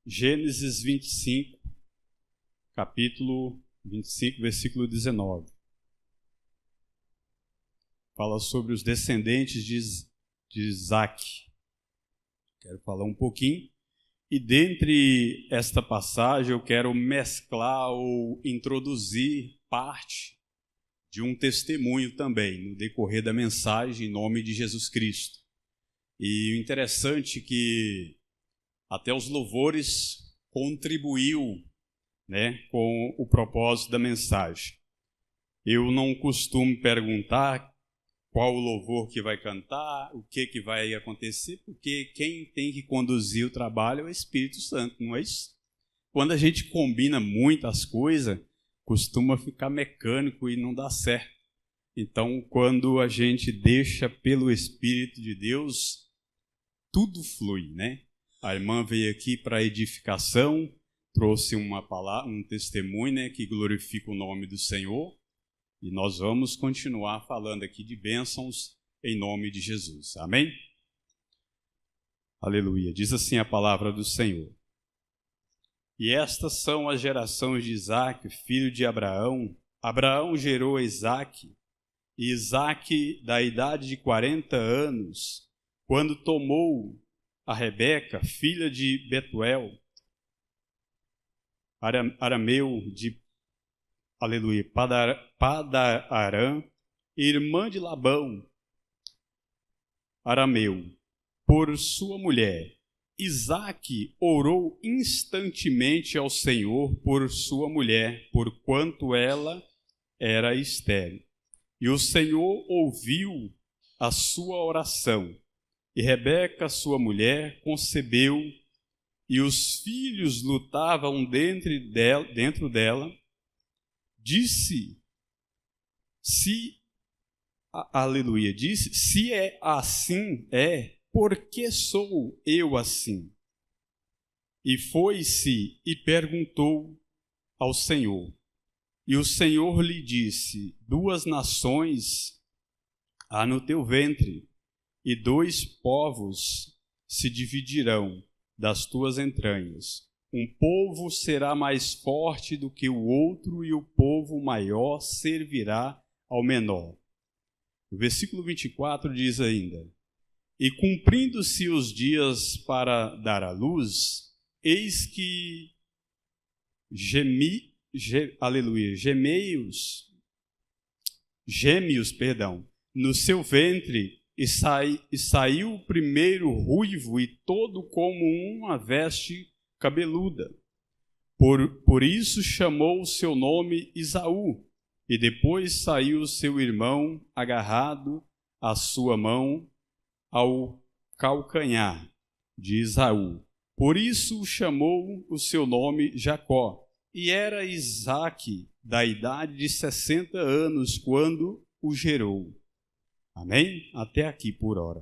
Gênesis 25, capítulo 25, versículo 19. Fala sobre os descendentes de Isaac. Quero falar um pouquinho. E dentre esta passagem eu quero mesclar ou introduzir parte de um testemunho também, no decorrer da mensagem em nome de Jesus Cristo. E o interessante é que até os louvores contribuiu, com o propósito da mensagem. Eu não costumo perguntar qual o louvor que vai cantar, o que vai acontecer, porque quem tem que conduzir o trabalho é o Espírito Santo, não é isso? Quando a gente combina muitas coisas, costuma ficar mecânico e não dá certo. Então, quando a gente deixa pelo Espírito de Deus, tudo flui, né? A irmã veio aqui para edificação, trouxe uma palavra, um testemunho, que glorifica o nome do Senhor. E nós vamos continuar falando aqui de bênçãos em nome de Jesus. Amém? Aleluia. Diz assim a palavra do Senhor. E estas são as gerações de Isaac, filho de Abraão. Abraão gerou Isaac, e Isaac, da idade de 40 anos, quando tomou a Rebeca, filha de Betuel, arameu de Padan-Arã, irmã de Labão, arameu, por sua mulher. Isaac orou instantemente ao Senhor por sua mulher, porquanto ela era estéril. E o Senhor ouviu a sua oração. E Rebeca, sua mulher, concebeu, e os filhos lutavam dentro dela. Disse, se é assim, por que sou eu assim? E foi-se e perguntou ao Senhor. E o Senhor lhe disse, 2 nações há no teu ventre, e 2 povos se dividirão das tuas entranhas. Um povo será mais forte do que o outro, e o povo maior servirá ao menor. O versículo 24 diz ainda, e cumprindo-se os dias para dar à luz, eis que gêmeos, no seu ventre, e saiu o primeiro ruivo, e todo como uma veste cabeluda. Por isso chamou o seu nome Esaú, e depois saiu o seu irmão agarrado a sua mão ao calcanhar de Esaú. Por isso chamou o seu nome Jacó. E era Isaque da idade de 60 anos quando o gerou. Amém? Até aqui por hora.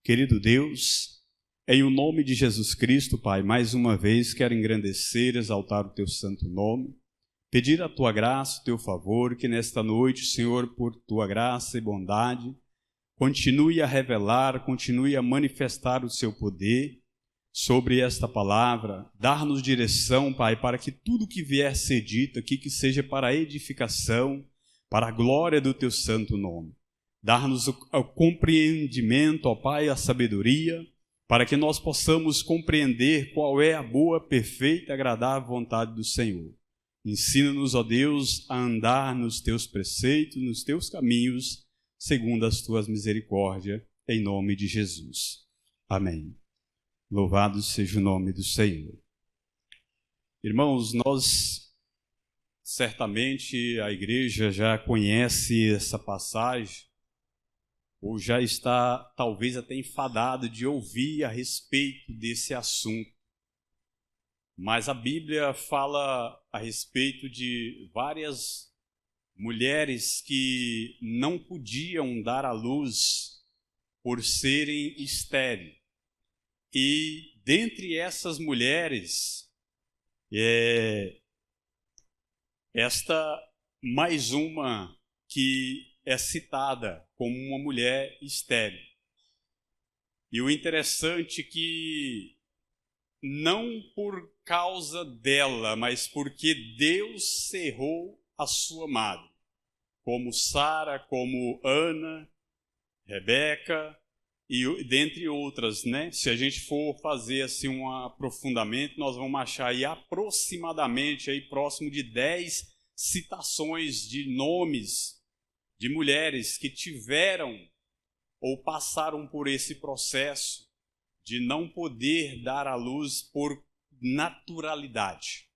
Querido Deus, em o nome de Jesus Cristo, Pai, mais uma vez quero engrandecer, exaltar o teu santo nome, pedir a tua graça, o teu favor, que nesta noite, Senhor, por tua graça e bondade, continue a revelar, continue a manifestar o seu poder sobre esta palavra, dar-nos direção, Pai, para que tudo que vier ser dito aqui, que seja para a edificação, para a glória do teu santo nome. Dar-nos o compreendimento, ó Pai, a sabedoria, para que nós possamos compreender qual é a boa, perfeita e agradável vontade do Senhor. Ensina-nos, ó Deus, a andar nos teus preceitos, nos teus caminhos, segundo as tuas misericórdias, em nome de Jesus. Amém. Louvado seja o nome do Senhor. Irmãos, nós, certamente, a igreja já conhece essa passagem, ou já está, talvez, até enfadado de ouvir a respeito desse assunto. Mas a Bíblia fala a respeito de várias mulheres que não podiam dar à luz por serem estéreis. E dentre essas mulheres, esta mais uma que é citada como uma mulher estéril. E o interessante é que não por causa dela, mas porque Deus cerrou a sua madre, como Sara, como Ana, Rebeca e dentre outras, né? Se a gente for fazer assim um aprofundamento, nós vamos achar aí aproximadamente aí próximo de 10 citações de nomes de mulheres que tiveram ou passaram por esse processo de não poder dar à luz por naturalidade.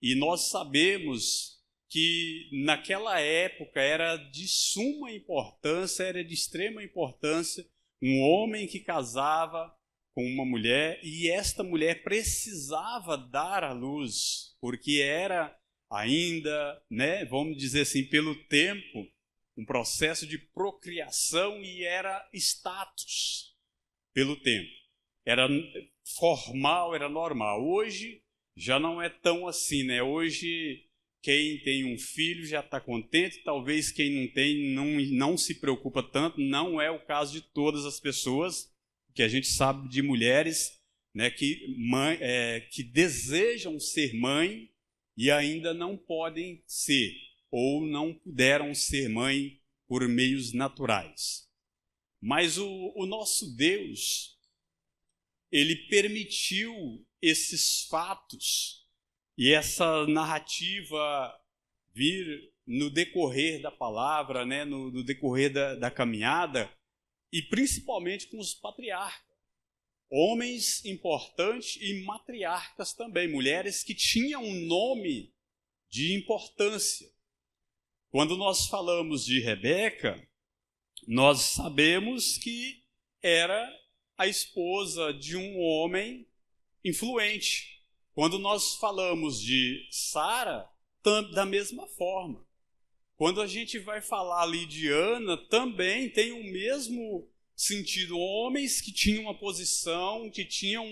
E nós sabemos que naquela época era de suma importância, era de extrema importância um homem que casava com uma mulher e esta mulher precisava dar à luz, porque era ainda, né, vamos dizer assim, pelo tempo, um processo de procriação e era status pelo tempo. Era formal, era normal. Hoje já não é tão assim, né? Hoje quem tem um filho já está contente, talvez quem não tem não se preocupa tanto, não é o caso de todas as pessoas, que a gente sabe de mulheres, né, que desejam ser mãe e ainda não podem ser, ou não puderam ser mãe por meios naturais. Mas o nosso Deus, ele permitiu esses fatos e essa narrativa vir no decorrer da palavra, né, no decorrer da caminhada, e principalmente com os patriarcas. Homens importantes e matriarcas também, mulheres que tinham um nome de importância. Quando nós falamos de Rebeca, nós sabemos que era a esposa de um homem influente. Quando nós falamos de Sara, da mesma forma. Quando a gente vai falar ali de Ana, também tem o mesmo sentido. Homens que tinham uma posição, que tinham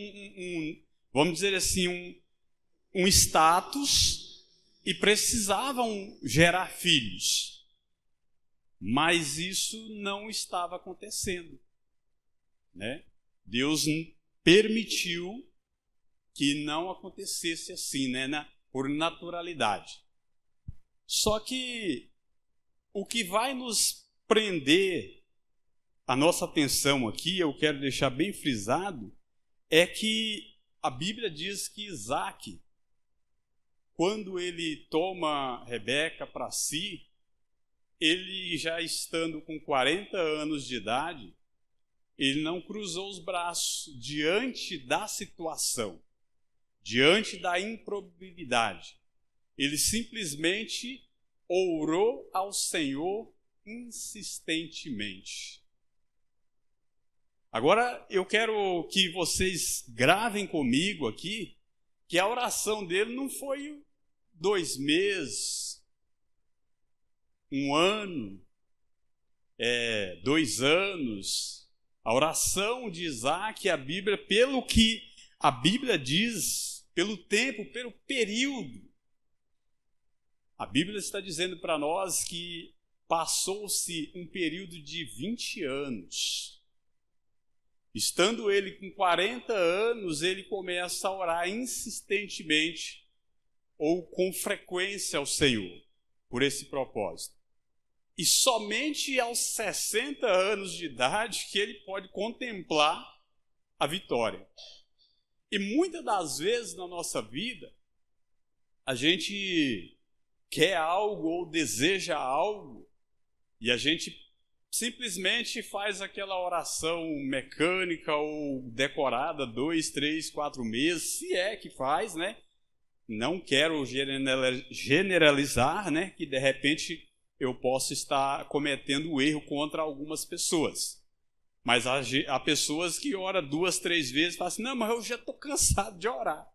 vamos dizer assim, um status e precisavam gerar filhos. Mas isso não estava acontecendo, né? Deus permitiu que não acontecesse assim, né? Por naturalidade. Só que o que vai nos prender a nossa atenção aqui, eu quero deixar bem frisado, é que a Bíblia diz que Isaac, quando ele toma Rebeca para si, ele já estando com 40 anos de idade, ele não cruzou os braços diante da situação, diante da improbabilidade. Ele simplesmente orou ao Senhor insistentemente. Agora eu quero que vocês gravem comigo aqui que a oração dele não foi 2 meses, 1 ano, 2 anos. A oração de Isaac, a Bíblia, pelo que a Bíblia diz, pelo tempo, pelo período, a Bíblia está dizendo para nós que passou-se um período de 20 anos. Estando ele com 40 anos, ele começa a orar insistentemente ou com frequência ao Senhor, por esse propósito. E somente aos 60 anos de idade que ele pode contemplar a vitória. E muitas das vezes na nossa vida, a gente quer algo ou deseja algo, e a gente simplesmente faz aquela oração mecânica ou decorada 2, 3, 4 meses, se é que faz, né? Não quero generalizar, né? Que de repente eu posso estar cometendo erro contra algumas pessoas. Mas há pessoas que oram 2, 3 vezes e falam assim, não, mas eu já estou cansado de orar.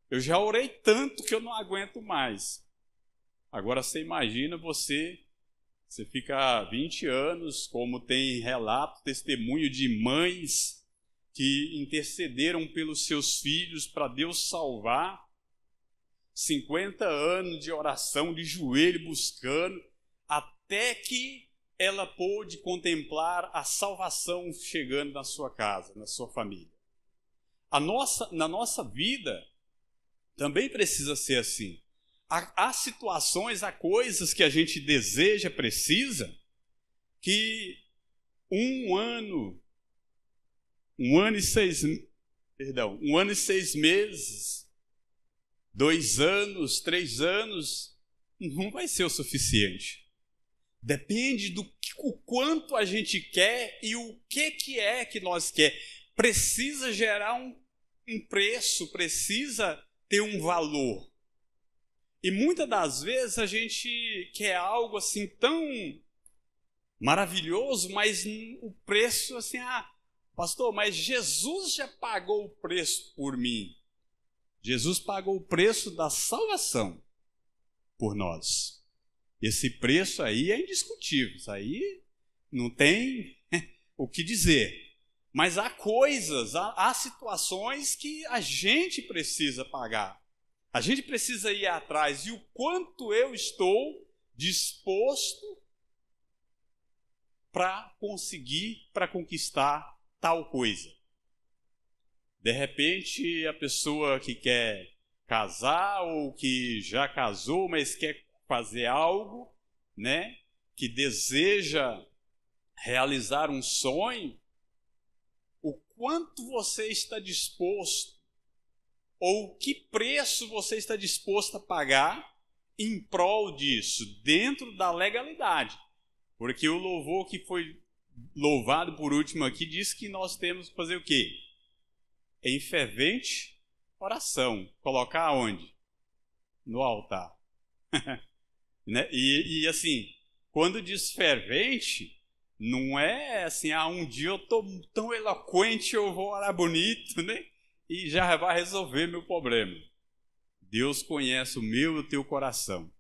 Eu já orei tanto que eu não aguento mais. Agora você imagina você fica 20 anos, como tem relato, testemunho de mães que intercederam pelos seus filhos para Deus salvar, 50 anos de oração, de joelho buscando, até que ela pôde contemplar a salvação chegando na sua casa, na sua família. na nossa vida também precisa ser assim. Há situações, há coisas que a gente deseja, precisa, que um ano e 6 meses, 2 anos, 3 anos, não vai ser o suficiente. Depende do o quanto a gente quer e o que é que nós quer. Precisa gerar um preço, precisa ter um valor. E muitas das vezes a gente quer algo assim tão maravilhoso, mas o preço assim, pastor, mas Jesus já pagou o preço por mim. Jesus pagou o preço da salvação por nós. Esse preço aí é indiscutível, isso aí não tem o que dizer. Mas há coisas, há situações que a gente precisa pagar. A gente precisa ir atrás. E o quanto eu estou disposto para conquistar tal coisa. De repente, a pessoa que quer casar ou que já casou, mas quer fazer algo, né, que deseja realizar um sonho, o quanto você está disposto ou que preço você está disposto a pagar em prol disso, dentro da legalidade. Porque o louvor que foi louvado por último aqui diz que nós temos que fazer o quê? Em fervente oração. Colocar aonde? No altar. Né? E assim, quando diz fervente, não é assim, um dia eu estou tão eloquente, eu vou orar bonito, né? E já vai resolver meu problema. Deus conhece o meu e o teu coração.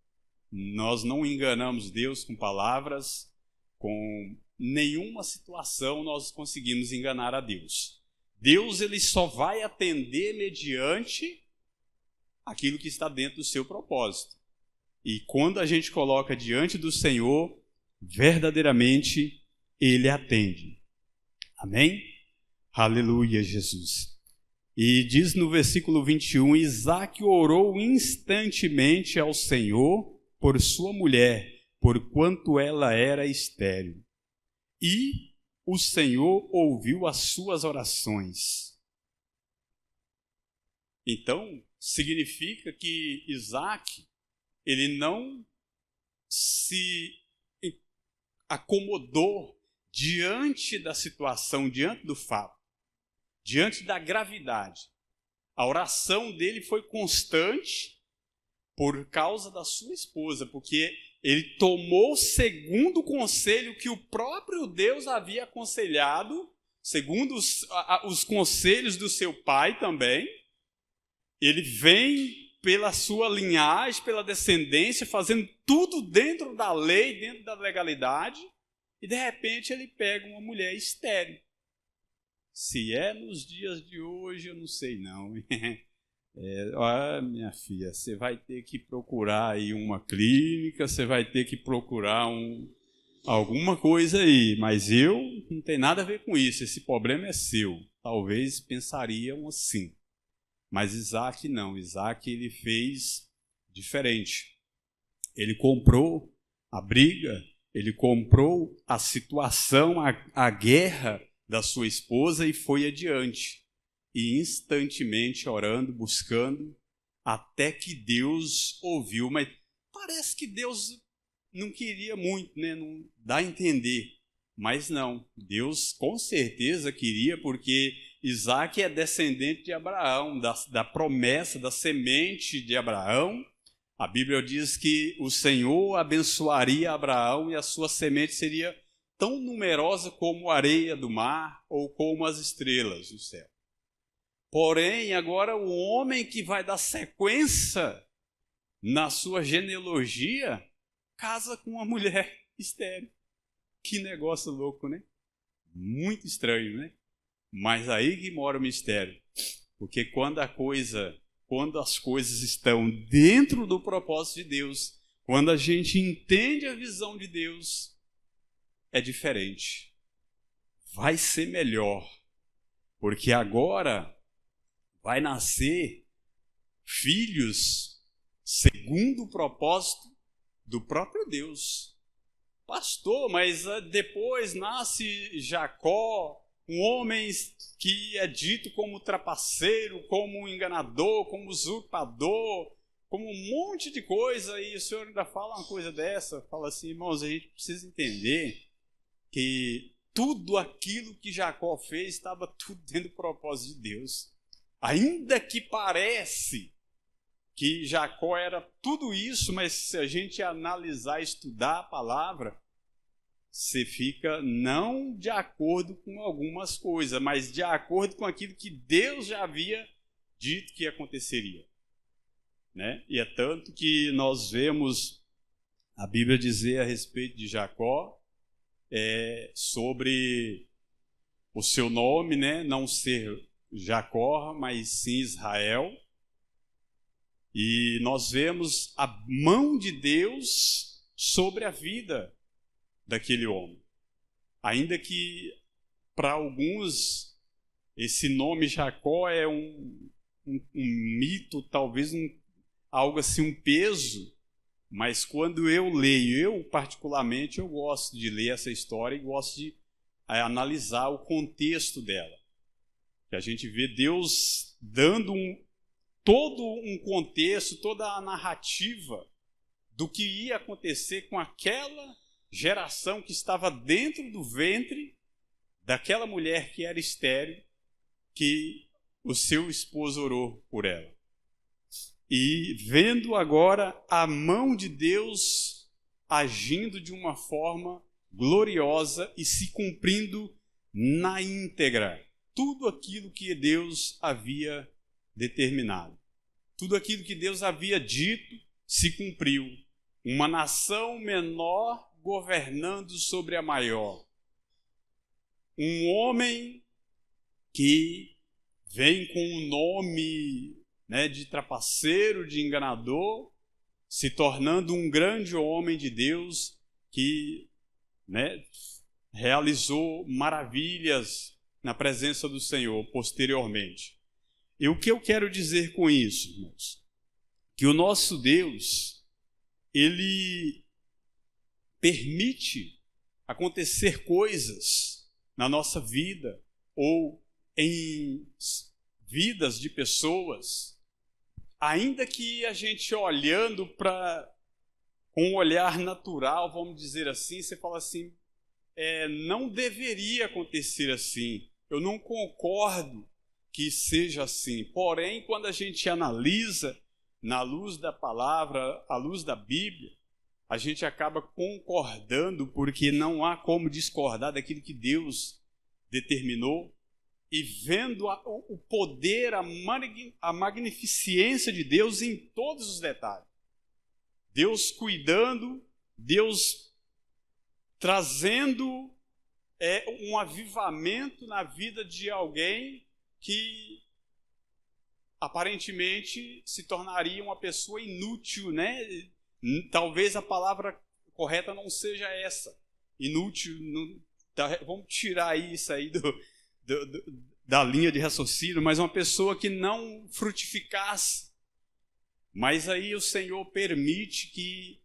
Nós não enganamos Deus com palavras, com nenhuma situação nós conseguimos enganar a Deus. Deus, ele só vai atender mediante aquilo que está dentro do seu propósito. E quando a gente coloca diante do Senhor, verdadeiramente ele atende. Amém? Aleluia, Jesus. E diz no versículo 21, Isaque orou instantemente ao Senhor por sua mulher, porquanto ela era estéril. E o Senhor ouviu as suas orações. Então, significa que Isaque, ele não se acomodou diante da situação, diante do fato, diante da gravidade. A oração dele foi constante por causa da sua esposa, porque ele tomou segundo o conselho que o próprio Deus havia aconselhado, segundo os conselhos do seu pai também. Ele vem pela sua linhagem, pela descendência, fazendo tudo dentro da lei, dentro da legalidade, e de repente ele pega uma mulher estéril. Se é nos dias de hoje, eu não sei não. Minha filha, você vai ter que procurar aí uma clínica, você vai ter que procurar alguma coisa aí, mas eu não tenho nada a ver com isso, esse problema é seu. Talvez pensariam assim. Mas Isaque não, Isaque ele fez diferente. Ele comprou a briga, ele comprou a situação, a guerra da sua esposa e foi adiante. E instantemente orando, buscando, até que Deus ouviu. Mas parece que Deus não queria muito, né? Não dá a entender. Mas não, Deus com certeza queria, porque Isaque é descendente de Abraão, da promessa, da semente de Abraão. A Bíblia diz que o Senhor abençoaria Abraão e a sua semente seria tão numerosa como a areia do mar ou como as estrelas do céu. Porém, agora o homem que vai dar sequência na sua genealogia casa com uma mulher estéril. Que negócio louco, né? Muito estranho, né? Mas aí que mora o mistério. Porque quando as coisas estão dentro do propósito de Deus, quando a gente entende a visão de Deus, é diferente. Vai ser melhor. Porque agora vai nascer filhos segundo o propósito do próprio Deus. Pastor, mas depois nasce Jacó, um homem que é dito como trapaceiro, como enganador, como usurpador, como um monte de coisa, e o Senhor ainda fala uma coisa dessa, fala assim, irmãos, a gente precisa entender que tudo aquilo que Jacó fez estava tudo dentro do propósito de Deus. Ainda que parece que Jacó era tudo isso, mas se a gente analisar, estudar a palavra, você fica não de acordo com algumas coisas, mas de acordo com aquilo que Deus já havia dito que aconteceria. Né? E é tanto que nós vemos a Bíblia dizer a respeito de Jacó, sobre o seu nome, né? Não ser Jacó, mas sim Israel. E nós vemos a mão de Deus sobre a vida daquele homem. Ainda que para alguns esse nome Jacó é um mito, talvez algo assim, um peso, mas quando eu leio, eu particularmente, eu gosto de ler essa história e gosto de analisar o contexto dela. Que a gente vê Deus dando todo um contexto, toda a narrativa do que ia acontecer com aquela geração que estava dentro do ventre daquela mulher que era estéril, que o seu esposo orou por ela. E vendo agora a mão de Deus agindo de uma forma gloriosa e se cumprindo na íntegra. Tudo aquilo que Deus havia determinado. Tudo aquilo que Deus havia dito se cumpriu. Uma nação menor governando sobre a maior. Um homem que vem com um nome, né, de trapaceiro, de enganador, se tornando um grande homem de Deus que, né, realizou maravilhas na presença do Senhor posteriormente. E o que eu quero dizer com isso, irmãos? Que o nosso Deus, Ele permite acontecer coisas na nossa vida ou em vidas de pessoas, ainda que a gente olhando com um olhar natural, vamos dizer assim, você fala assim, não deveria acontecer assim, eu não concordo que seja assim. Porém, quando a gente analisa na luz da palavra, à luz da Bíblia, a gente acaba concordando, porque não há como discordar daquilo que Deus determinou, e vendo o poder, a magnificência de Deus em todos os detalhes. Deus cuidando, Deus trazendo um avivamento na vida de alguém que aparentemente se tornaria uma pessoa inútil, né? Talvez a palavra correta não seja essa, inútil. Vamos tirar isso aí da linha de raciocínio, mas uma pessoa que não frutificasse. Mas aí o Senhor permite que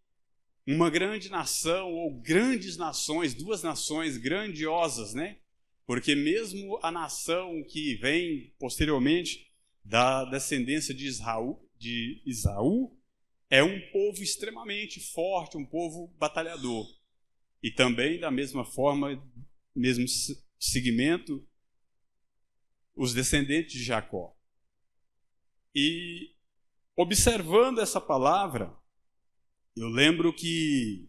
uma grande nação, ou grandes nações, duas nações grandiosas, né? Porque mesmo a nação que vem posteriormente da descendência de Esaú, é um povo extremamente forte, um povo batalhador. E também, da mesma forma, mesmo segmento, os descendentes de Jacó. E observando essa palavra, eu lembro que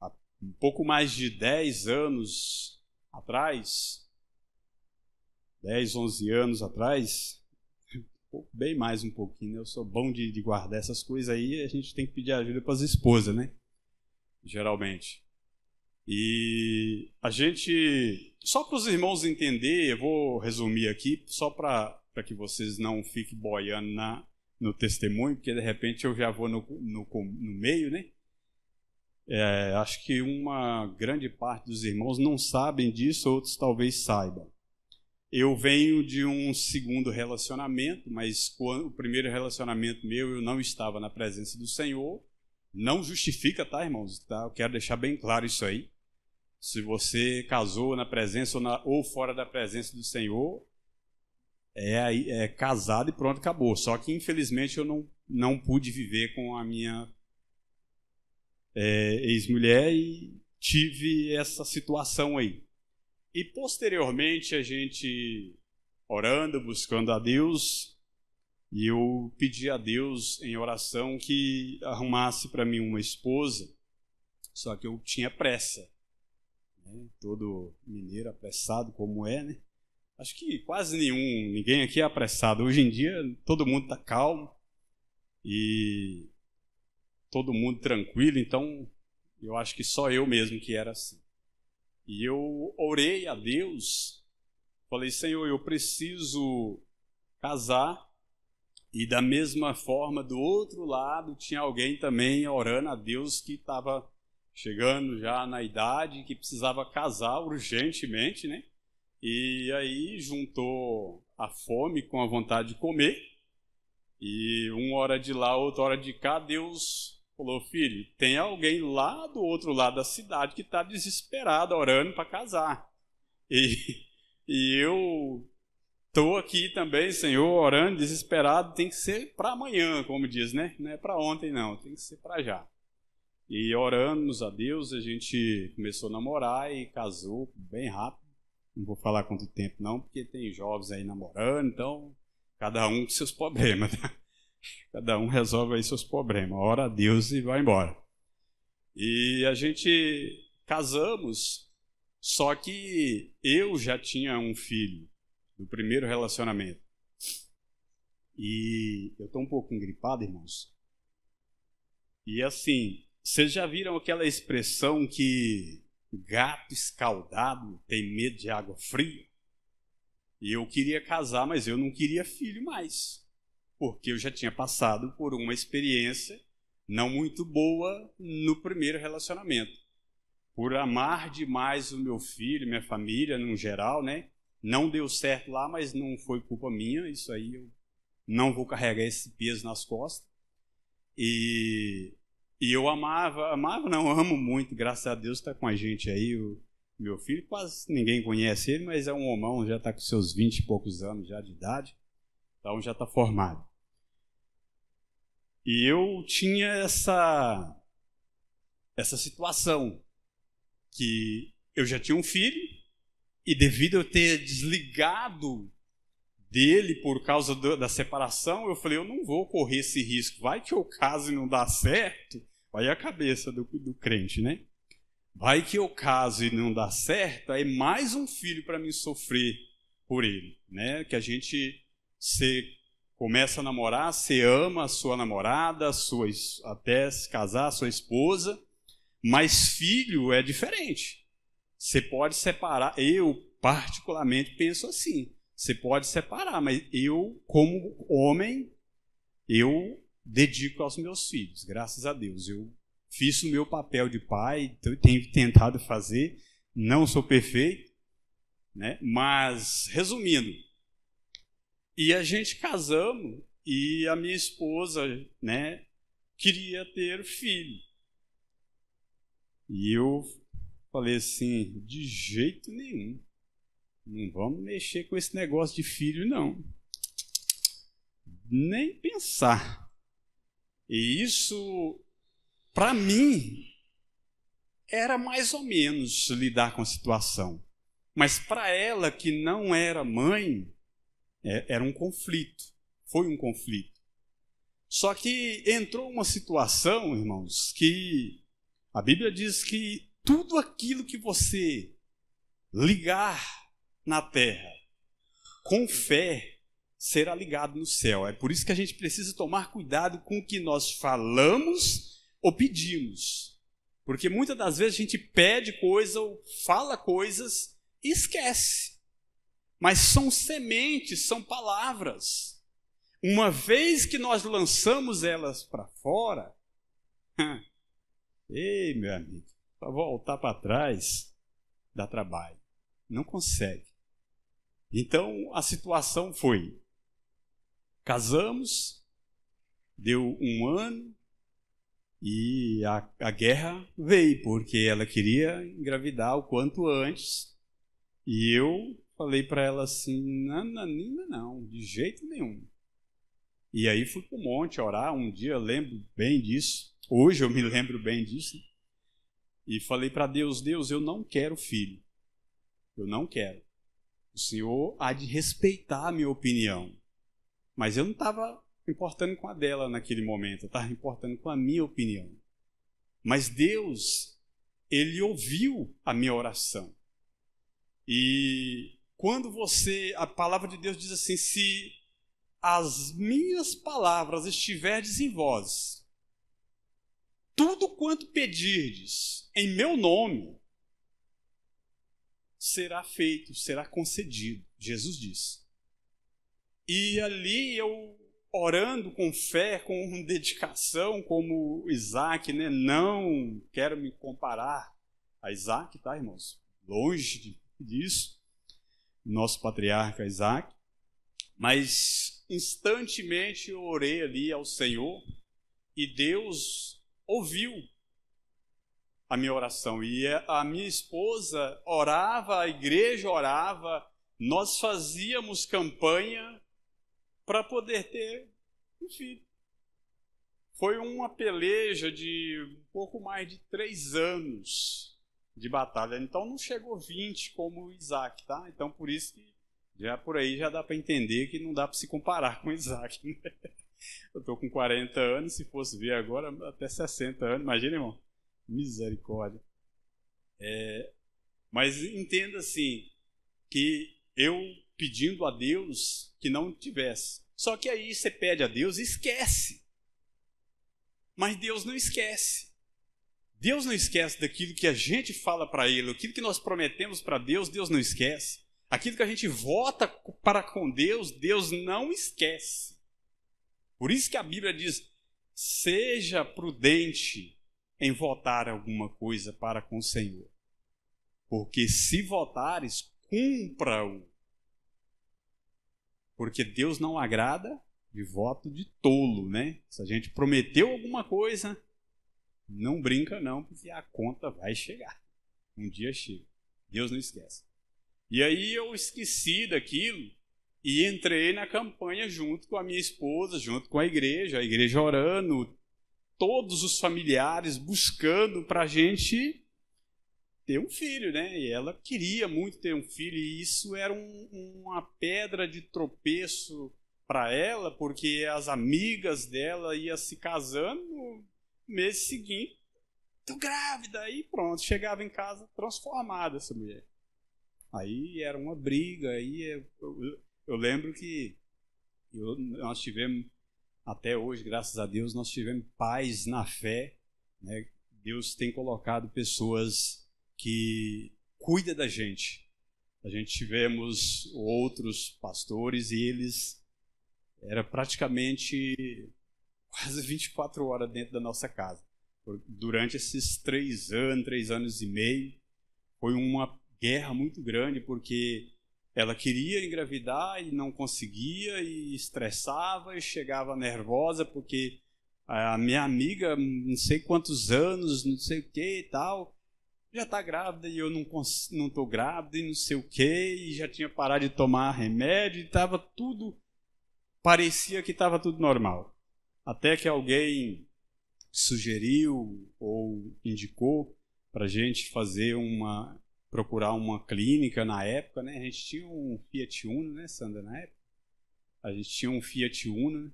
há um pouco mais de 10 anos atrás, 10, 11 anos atrás, bem mais um pouquinho, né? Eu sou bom de guardar essas coisas aí, a gente tem que pedir ajuda para as esposas, né? Geralmente. E a gente, só para os irmãos entenderem, eu vou resumir aqui, só para que vocês não fiquem boiando no testemunho, porque de repente eu já vou no meio, né? Acho que uma grande parte dos irmãos não sabem disso, outros talvez saibam. eu venho de um segundo relacionamento, mas o primeiro relacionamento meu, eu não estava na presença do Senhor. Não justifica, tá, irmãos? Tá? Eu quero deixar bem claro isso aí. Se você casou na presença ou fora da presença do Senhor, é casado e pronto, acabou. Só que, infelizmente, eu não pude viver com a minha ex-mulher e tive essa situação aí. E, posteriormente, a gente orando, buscando a Deus, e eu pedi a Deus em oração que arrumasse para mim uma esposa, só que eu tinha pressa. Todo mineiro apressado como é, né? Acho que quase ninguém aqui é apressado. Hoje em dia todo mundo está calmo e todo mundo tranquilo, então eu acho que só eu mesmo que era assim. E eu orei a Deus, falei, Senhor, eu preciso casar, e da mesma forma, do outro lado, tinha alguém também orando a Deus que estava chegando já na idade, que precisava casar urgentemente, né? E aí juntou a fome com a vontade de comer, e uma hora de lá, outra hora de cá, Deus falou, filho, tem alguém lá do outro lado da cidade que está desesperado, orando para casar. E eu estou aqui também, Senhor, orando, desesperado, tem que ser para amanhã, como diz, né? Não é para ontem, não, tem que ser para já. E oramos a Deus, a gente começou a namorar e casou bem rápido. Não vou falar quanto tempo não, porque tem jovens aí namorando, então cada um com seus problemas, tá? Cada um resolve aí seus problemas, ora a Deus e vai embora. E a gente casamos, só que eu já tinha um filho do primeiro relacionamento. E eu estou um pouco engripado, irmãos. E assim, vocês já viram aquela expressão que gato escaldado tem medo de água fria? E eu queria casar, mas eu não queria filho mais, porque eu já tinha passado por uma experiência não muito boa no primeiro relacionamento. Por amar demais o meu filho, minha família, no geral, né? Não deu certo lá, mas não foi culpa minha, isso aí eu não vou carregar esse peso nas costas. E eu amo muito, graças a Deus está com a gente aí, o meu filho, quase ninguém conhece ele, mas é um homão, já está com seus 20 e poucos anos já de idade, então já está formado. E eu tinha essa situação, que eu já tinha um filho, e devido a eu ter desligado dele por causa da separação, eu falei, eu não vou correr esse risco, vai que eu caso e não dá certo, aí a cabeça do crente, né? Vai que eu caso e não dá certo, aí mais um filho para mim sofrer por ele, né? Que a gente começa a namorar, você ama a sua namorada, até se casar, a sua esposa, mas filho é diferente. Você pode separar, eu particularmente penso assim, você pode separar, mas eu, como homem, eu dedico aos meus filhos, graças a Deus. Eu fiz o meu papel de pai, tenho tentado fazer, não sou perfeito, né? Mas, resumindo, e a gente casamos e a minha esposa, né, queria ter filho. E eu falei assim, de jeito nenhum, não vamos mexer com esse negócio de filho, não. Nem pensar. E isso, para mim, era mais ou menos lidar com a situação. Mas para ela, que não era mãe, era um conflito. Foi um conflito. Só que entrou uma situação, irmãos, que a Bíblia diz que tudo aquilo que você ligar na terra com fé será ligado no céu. É por isso que a gente precisa tomar cuidado com o que nós falamos ou pedimos. Porque muitas das vezes a gente pede coisa ou fala coisas e esquece. Mas são sementes, são palavras. Uma vez que nós lançamos elas para fora, ei, meu amigo, para voltar para trás dá trabalho. Não consegue. Então, a situação foi, casamos, deu 1 ano e a guerra veio, porque ela queria engravidar o quanto antes. E eu falei para ela assim, nananina não, de jeito nenhum. E aí fui para o monte orar, um dia eu lembro bem disso, hoje eu me lembro bem disso, e falei para Deus, Deus, eu não quero filho, eu não quero. O Senhor há de respeitar a minha opinião, mas eu não estava importando com a dela naquele momento, eu estava importando com a minha opinião. Mas Deus, Ele ouviu a minha oração. E quando a palavra de Deus diz assim, se as minhas palavras estiverdes em vós, tudo quanto pedirdes em meu nome, será feito, será concedido, Jesus disse. E ali eu orando com fé, com dedicação, como Isaac, né? Não quero me comparar a Isaac, tá, irmãos? Longe disso, nosso patriarca Isaac. Mas instantemente eu orei ali ao Senhor e Deus ouviu a minha oração. E a minha esposa orava, a igreja orava, nós fazíamos campanha para poder ter um filho. Foi uma peleja de um pouco mais de 3 anos de batalha. Então não chegou 20 como Isaac, tá? Então por isso que já por aí já dá para entender que não dá para se comparar com Isaac. Né? Eu estou com 40 anos, se fosse ver agora, até 60 anos. Imagina, irmão. Misericórdia. Mas entenda assim, que eu pedindo a Deus que não tivesse. Só que aí você pede a Deus e esquece. Mas Deus não esquece. Deus não esquece daquilo que a gente fala para Ele. Aquilo que nós prometemos para Deus, Deus não esquece. Aquilo que a gente vota para com Deus, Deus não esquece. Por isso que a Bíblia diz, seja prudente em votar alguma coisa para com o Senhor. Porque se votares, cumpra-o. Porque Deus não agrada de voto de tolo, né? Se a gente prometeu alguma coisa, não brinca não, porque a conta vai chegar. Um dia chega. Deus não esquece. E aí eu esqueci daquilo e entrei na campanha junto com a minha esposa, junto com a igreja orando, todos os familiares buscando para a gente ter um filho, né? E ela queria muito ter um filho e isso era uma pedra de tropeço para ela, porque as amigas dela iam se casando no mês seguinte, tô grávida, aí pronto, chegava em casa transformada essa mulher. Aí era uma briga, aí eu lembro que nós tivemos, até hoje, graças a Deus, nós tivemos paz na fé, né? Deus tem colocado pessoas que cuidam da gente. A gente tivemos outros pastores e eles eram praticamente quase 24 horas dentro da nossa casa. Durante esses 3 anos e meio, foi uma guerra muito grande, porque ela queria engravidar e não conseguia, e estressava, e chegava nervosa, porque a minha amiga, não sei quantos anos, não sei o que e tal, já está grávida e eu não estou grávida e não sei o que, e já tinha parado de tomar remédio, e estava tudo, parecia que estava tudo normal. Até que alguém sugeriu ou indicou para a gente procurar uma clínica na época, né? A gente tinha um Fiat Uno, né, Sandra, na época? A gente tinha um Fiat Uno, né?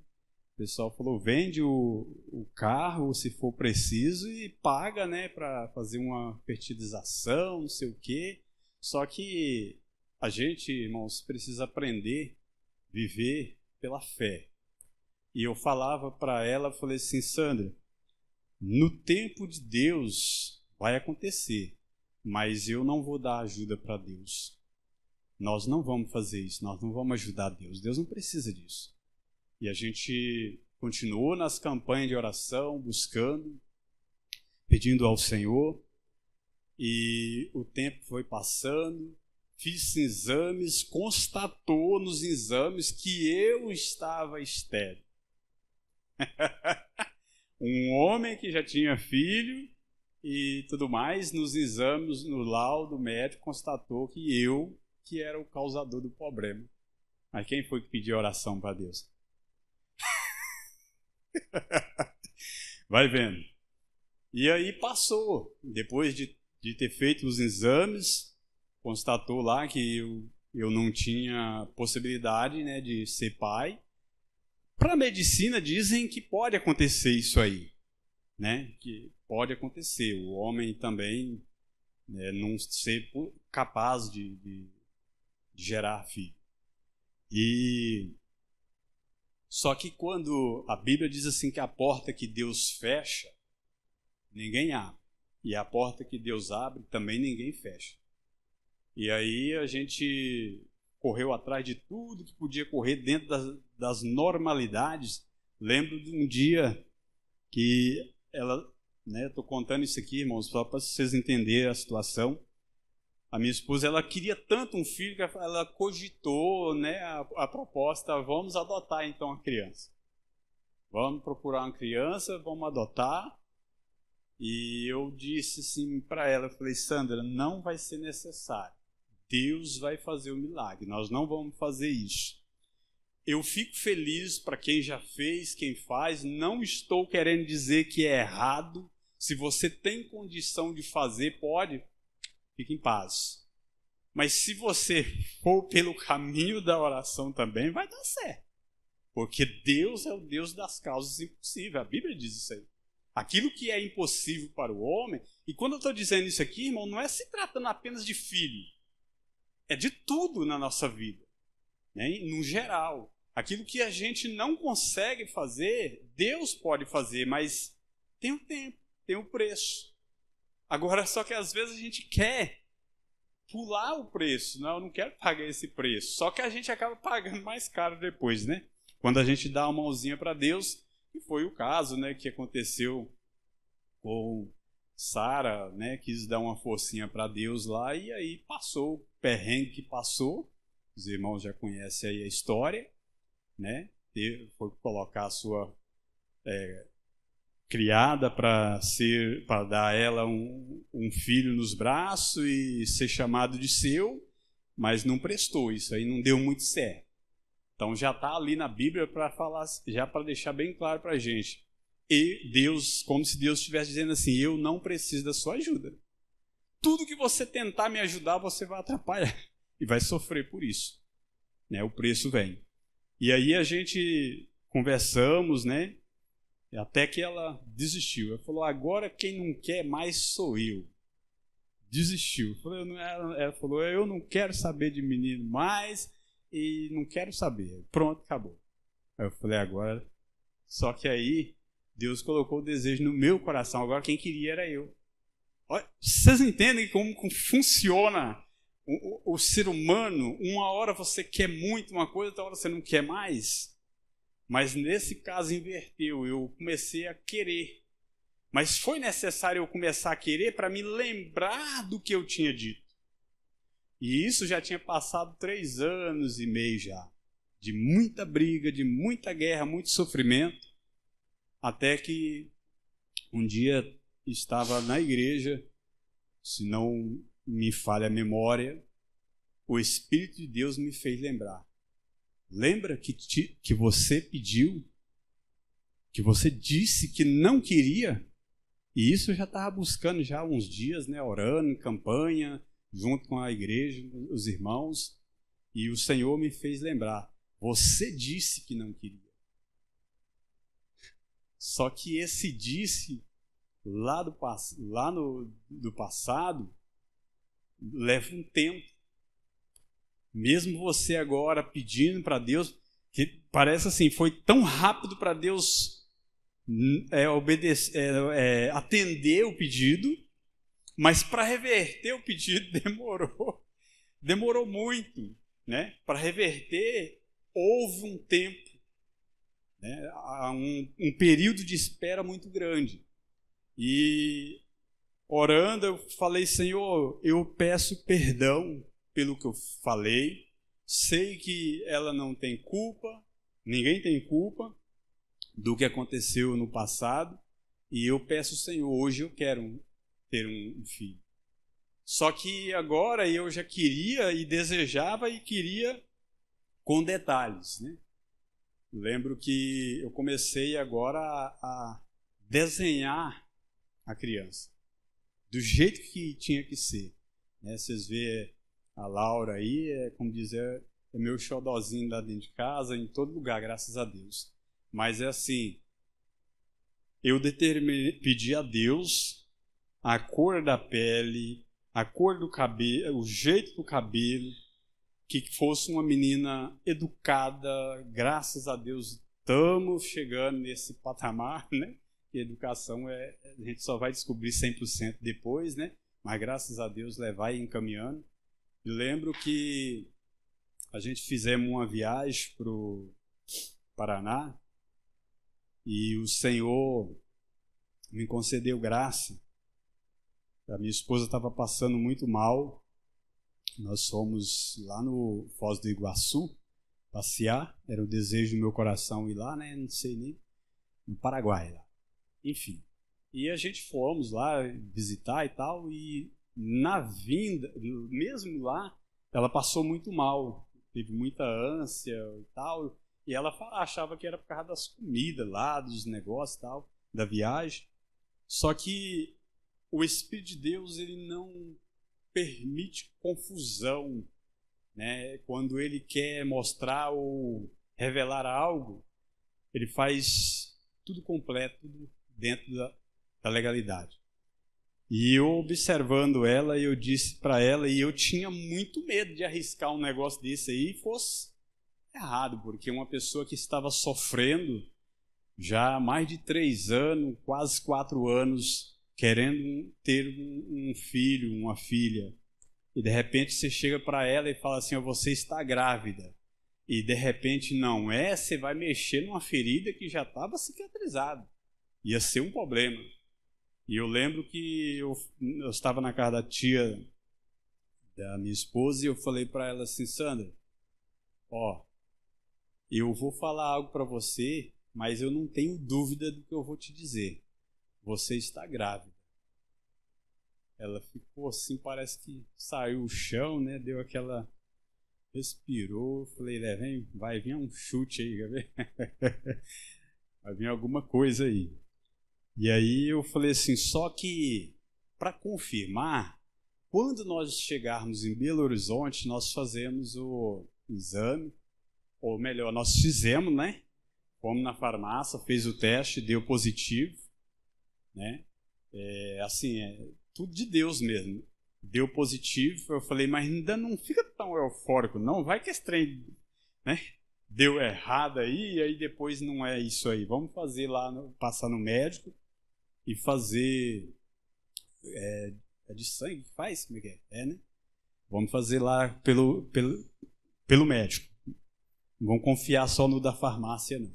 O pessoal falou, vende o carro se for preciso e paga, né, para fazer uma fertilização, não sei o quê. Só que a gente, irmãos, precisa aprender a viver pela fé. E eu falava para ela, falei assim, Sandra, no tempo de Deus vai acontecer, mas eu não vou dar ajuda para Deus. Nós não vamos fazer isso, nós não vamos ajudar Deus. Deus não precisa disso. E a gente continuou nas campanhas de oração, buscando, pedindo ao Senhor, e o tempo foi passando, fiz exames, constatou nos exames que eu estava estéril. Um homem que já tinha filho e tudo mais, nos exames, no laudo médico, constatou que eu que era o causador do problema. Mas quem foi que pediu oração para Deus? Vai vendo. E aí passou. Depois de ter feito os exames, constatou lá que eu não tinha possibilidade, né, de ser pai. Para a medicina dizem que pode acontecer isso aí, né? Que pode acontecer. O homem também, né, não ser capaz de gerar filho. E só que quando a Bíblia diz assim que a porta que Deus fecha, ninguém abre. E a porta que Deus abre, também ninguém fecha. E aí a gente correu atrás de tudo que podia correr dentro das normalidades. Lembro de um dia que ela, né, estou contando isso aqui, irmãos, só para vocês entenderem a situação. A minha esposa, ela queria tanto um filho que ela cogitou, né, a proposta, vamos adotar então a criança. Vamos procurar uma criança, vamos adotar. E eu disse assim para ela, eu falei, Sandra, não vai ser necessário. Deus vai fazer o milagre, nós não vamos fazer isso. Eu fico feliz para quem já fez, quem faz, não estou querendo dizer que é errado. Se você tem condição de fazer, pode, fique em paz. Mas se você for pelo caminho da oração também, vai dar certo. Porque Deus é o Deus das causas impossíveis, a Bíblia diz isso aí. Aquilo que é impossível para o homem, e quando eu estou dizendo isso aqui, irmão, não é se tratando apenas de filho, é de tudo na nossa vida, né? No geral. Aquilo que a gente não consegue fazer, Deus pode fazer, mas tem um tempo, tem um preço. Agora, só que às vezes a gente quer pular o preço. Não, eu não quero pagar esse preço. Só que a gente acaba pagando mais caro depois, né? Quando a gente dá uma mãozinha para Deus, e foi o caso, né, que aconteceu com Sara, né, quis dar uma forcinha para Deus lá, e aí passou o perrengue que passou. Os irmãos já conhecem aí a história, né? Foi colocar a sua criada para dar a ela um filho nos braços e ser chamado de seu, mas não prestou, isso aí não deu muito certo. Então já está ali na Bíblia para falar, já para deixar bem claro para a gente. E Deus, como se Deus estivesse dizendo assim, eu não preciso da sua ajuda. Tudo que você tentar me ajudar, você vai atrapalhar e vai sofrer por isso, né? O preço vem. E aí a gente conversamos, né? Até que ela desistiu. Ela falou, agora quem não quer mais sou eu. Desistiu. Ela falou, eu não quero saber de menino mais e não quero saber. Pronto, acabou. Aí eu falei, agora... Só que aí Deus colocou o desejo no meu coração. Agora quem queria era eu. Olha, vocês entendem como funciona o ser humano? Uma hora você quer muito uma coisa, outra hora você não quer mais. Mas nesse caso inverteu, eu comecei a querer. Mas foi necessário eu começar a querer para me lembrar do que eu tinha dito. E isso já tinha passado 3 anos e meio já. De muita briga, de muita guerra, muito sofrimento. Até que um dia estava na igreja, se não me falha a memória, o Espírito de Deus me fez lembrar. Lembra que você pediu, que você disse que não queria? E isso eu já estava buscando já há uns dias, né, orando, em campanha, junto com a igreja, os irmãos. E o Senhor me fez lembrar, você disse que não queria. Só que esse disse lá do passado leva um tempo. Mesmo você agora pedindo para Deus, que parece assim, foi tão rápido para Deus atender o pedido, mas para reverter o pedido demorou muito, né? Para reverter houve um tempo, né? Um período de espera muito grande. E orando eu falei, Senhor, eu peço perdão pelo que eu falei, sei que ela não tem culpa, ninguém tem culpa do que aconteceu no passado, e eu peço ao Senhor, hoje eu quero ter um filho. Só que agora eu já queria e desejava e queria com detalhes, né? Lembro que eu comecei agora a desenhar a criança do jeito que tinha que ser, né? Vocês vê a Laura aí, como dizer, é meu xodózinho lá dentro de casa, em todo lugar, graças a Deus. Mas é assim, eu pedi a Deus a cor da pele, a cor do cabelo, o jeito do cabelo, que fosse uma menina educada. Graças a Deus estamos chegando nesse patamar, né? Que educação a gente só vai descobrir 100% depois, né? Mas graças a Deus vai encaminhando. E lembro que a gente fizemos uma viagem para o Paraná e o Senhor me concedeu graça. A minha esposa estava passando muito mal. Nós fomos lá no Foz do Iguaçu passear. Era o desejo do meu coração ir lá, né? Não sei nem. No Paraguai lá. Enfim. E a gente fomos lá visitar e tal. E na vinda, mesmo lá, ela passou muito mal. Teve muita ânsia e tal. E ela achava que era por causa das comidas lá, dos negócios e tal, da viagem. Só que o Espírito de Deus, ele não permite confusão, né? Quando ele quer mostrar ou revelar algo, ele faz tudo completo, tudo dentro da legalidade. E eu observando ela, eu disse para ela, e eu tinha muito medo de arriscar um negócio desse aí e fosse errado, porque uma pessoa que estava sofrendo já há mais de 3 anos, quase 4 anos, querendo ter um filho, uma filha, e de repente você chega para ela e fala assim, você está grávida, e de repente não é, você vai mexer numa ferida que já estava cicatrizada, ia ser um problema. E eu lembro que eu estava na casa da tia da minha esposa e eu falei para ela assim, Sandra, eu vou falar algo para você, mas eu não tenho dúvida do que eu vou te dizer. Você está grávida. Ela ficou assim, parece que saiu o chão, né? Deu aquela... Respirou. Falei, vai vir um chute aí, quer ver? Vai vir alguma coisa aí. E aí eu falei assim, só que para confirmar, quando nós chegarmos em Belo Horizonte, nós fazemos o exame, ou melhor, nós fizemos, né? Fomos na farmácia, fez o teste, deu positivo, né? Tudo de Deus mesmo. Deu positivo, eu falei, mas ainda não fica tão eufórico, não. Vai que esse trem, né? Deu errado aí, e aí depois não é isso aí. Vamos fazer lá, passar no médico e fazer... É de sangue que faz? Como é que é? É, né? Vamos fazer lá pelo médico. Não vamos confiar só no da farmácia, não.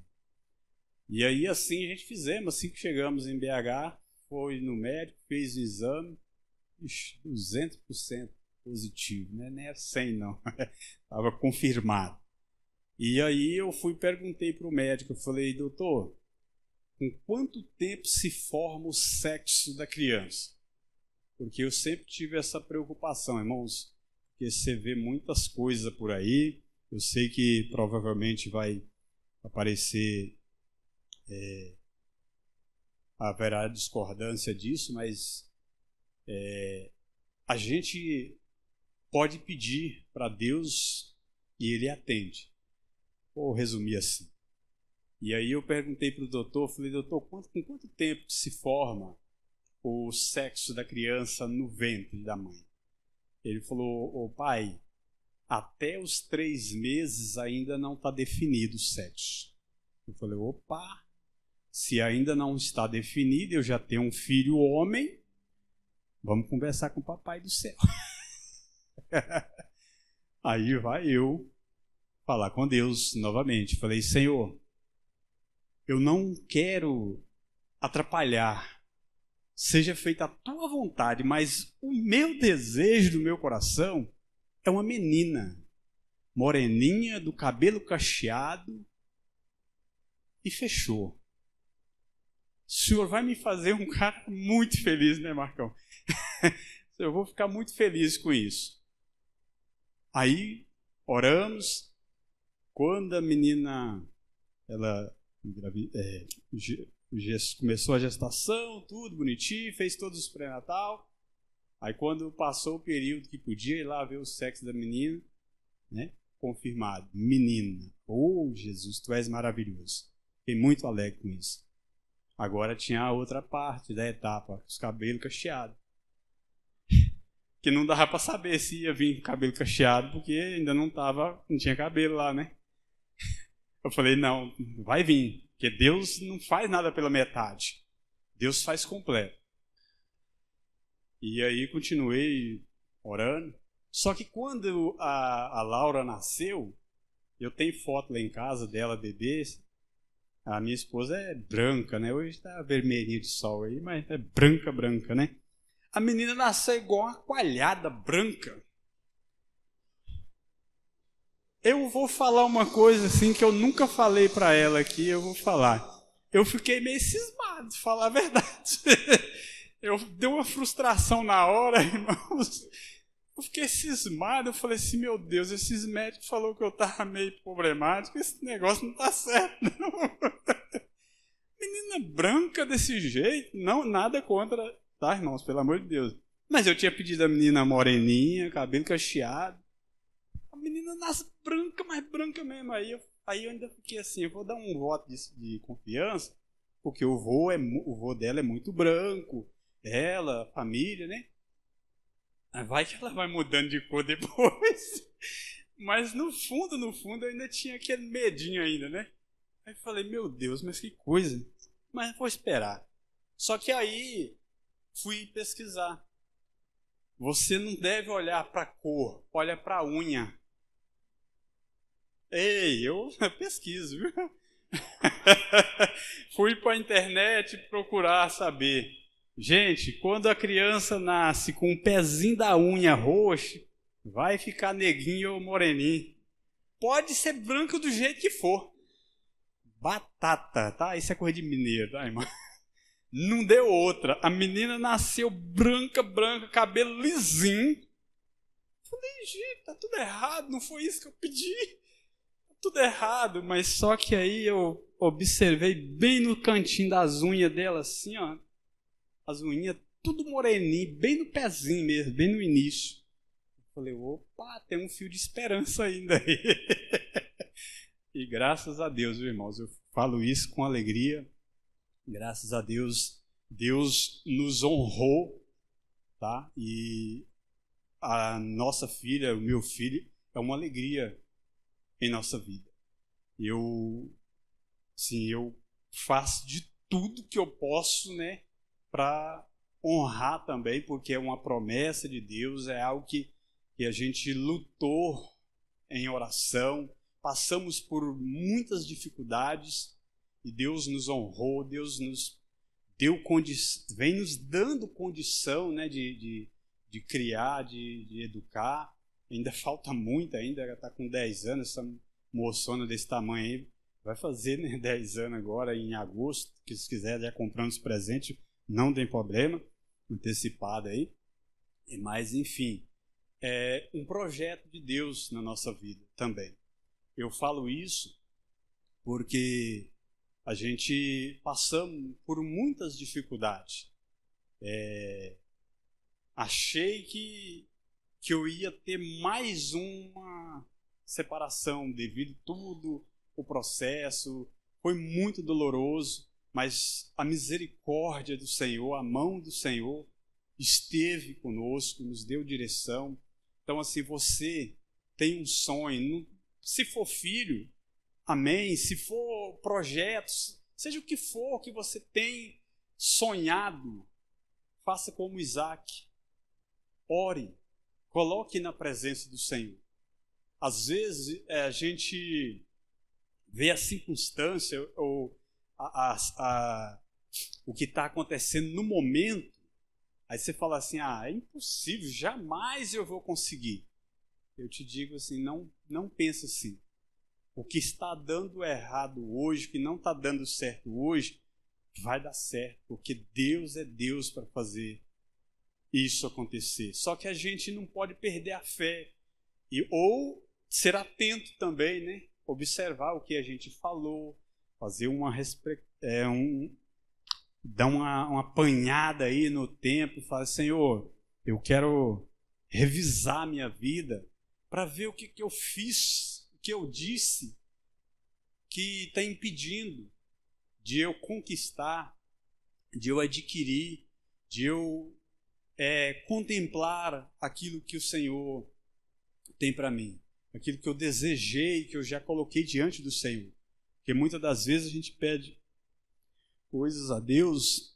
E aí, assim, a gente fizemos, assim que chegamos em BH, foi no médico, fez o exame, 200% positivo, né? Nem é 100, não. Estava confirmado. E aí eu perguntei para o médico, eu falei, doutor, com quanto tempo se forma o sexo da criança? Porque eu sempre tive essa preocupação, irmãos, porque você vê muitas coisas por aí, eu sei que provavelmente vai aparecer, haverá discordância disso, mas a gente pode pedir para Deus e Ele atende. Vou resumir assim. E aí eu perguntei para o doutor, falei, doutor, com quanto tempo se forma o sexo da criança no ventre da mãe? Ele falou, pai, até os 3 meses ainda não está definido o sexo. Eu falei, opa, se ainda não está definido, eu já tenho um filho homem, vamos conversar com o papai do céu. Aí vai eu falar com Deus novamente. Falei, Senhor, eu não quero atrapalhar, seja feita a tua vontade, mas o meu desejo do meu coração é uma menina, moreninha, do cabelo cacheado, e fechou. O senhor vai me fazer um cara muito feliz, né, Marcão? Eu vou ficar muito feliz com isso. Aí, oramos. Quando a menina, ela começou a gestação, tudo bonitinho, fez todos os pré-natal. Aí quando passou o período que podia ir lá ver o sexo da menina, né, confirmado, menina. Oh, Jesus, tu és maravilhoso. Fiquei muito alegre com isso. Agora tinha a outra parte da etapa, os cabelos cacheados. Que não dava para saber se ia vir cabelo cacheado, porque ainda não tinha cabelo lá, né? Eu falei, não, vai vir, porque Deus não faz nada pela metade. Deus faz completo. E aí continuei orando. Só que quando a Laura nasceu, eu tenho foto lá em casa dela, bebê. A minha esposa é branca, né? Hoje está vermelhinha de sol aí, mas é branca, né? A menina nasceu igual uma coalhada branca. Eu vou falar uma coisa assim que eu nunca falei para ela aqui, eu vou falar. Eu fiquei meio cismado, de falar a verdade. Deu uma frustração na hora, irmãos. Eu fiquei cismado, eu falei assim, meu Deus, esses médicos falaram que eu estava meio problemático, esse negócio não está certo, não. Menina branca desse jeito, não, nada contra, tá, irmãos, pelo amor de Deus. Mas eu tinha pedido a menina moreninha, cabelo cacheado. A menina nasce branca, mas branca mesmo. Aí eu ainda fiquei assim, eu vou dar um voto de confiança, porque o vô dela é muito branco, ela, a família, né? Vai que ela vai mudando de cor depois. Mas no fundo, eu ainda tinha aquele medinho ainda, né? Aí falei, meu Deus, mas que coisa. Mas vou esperar. Só que aí fui pesquisar. Você não deve olhar para a cor, olha para a unha. Ei, eu pesquiso, viu? Fui para a internet procurar saber. Gente, quando a criança nasce com um pezinho da unha roxo, vai ficar neguinho ou moreninho. Pode ser branco do jeito que for. Batata, tá? Isso é coisa de mineiro, tá, irmão? Não deu outra. A menina nasceu branca, cabelo lisinho. Falei, gente, tá tudo errado, não foi isso que eu pedi. Tá tudo errado, mas só que aí eu observei bem no cantinho das unhas dela, assim, ó. As unhas tudo moreninho, bem no pezinho mesmo, bem no início. Falei, opa, tem um fio de esperança ainda aí. E graças a Deus, irmãos, eu falo isso com alegria. Graças a Deus, Deus nos honrou, tá? E a nossa filha, o meu filho, é uma alegria em nossa vida. Eu faço de tudo que eu posso, né, para honrar também, porque é uma promessa de Deus, é algo que a gente lutou em oração, passamos por muitas dificuldades e Deus nos honrou, Deus nos deu vem nos dando condição, né, de criar, de educar. Ainda falta muito, ainda está com 10 anos, essa moçona desse tamanho aí, vai fazer, né, 10 anos agora em agosto, que se quiser já comprando os presentes, não tem problema, antecipado aí. Mas, enfim, é um projeto de Deus na nossa vida também. Eu falo isso porque a gente passamos por muitas dificuldades. Achei que eu ia ter mais uma separação devido a tudo o processo. Foi muito doloroso, mas a misericórdia do Senhor, a mão do Senhor esteve conosco, nos deu direção. Então, assim, você tem um sonho, se for filho, amém, se for projetos, seja o que for que você tem sonhado, faça como Isaac, ore, coloque na presença do Senhor. Às vezes a gente vê a circunstância ou o que está acontecendo no momento, aí você fala assim, é impossível, jamais eu vou conseguir. eu te digo assim, não pensa assim. O que está dando errado hoje, o que não está dando certo hoje, vai dar certo, porque Deus é Deus para fazer isso acontecer. Só que a gente não pode perder a fé, ou ser atento também, né? Observar o que a gente falou, fazer dar uma apanhada aí no tempo, falar, Senhor, eu quero revisar minha vida para ver o que eu fiz, o que eu disse, que está impedindo de eu conquistar, de eu adquirir, de eu contemplar aquilo que o Senhor tem para mim, aquilo que eu desejei, que eu já coloquei diante do Senhor. Porque muitas das vezes a gente pede coisas a Deus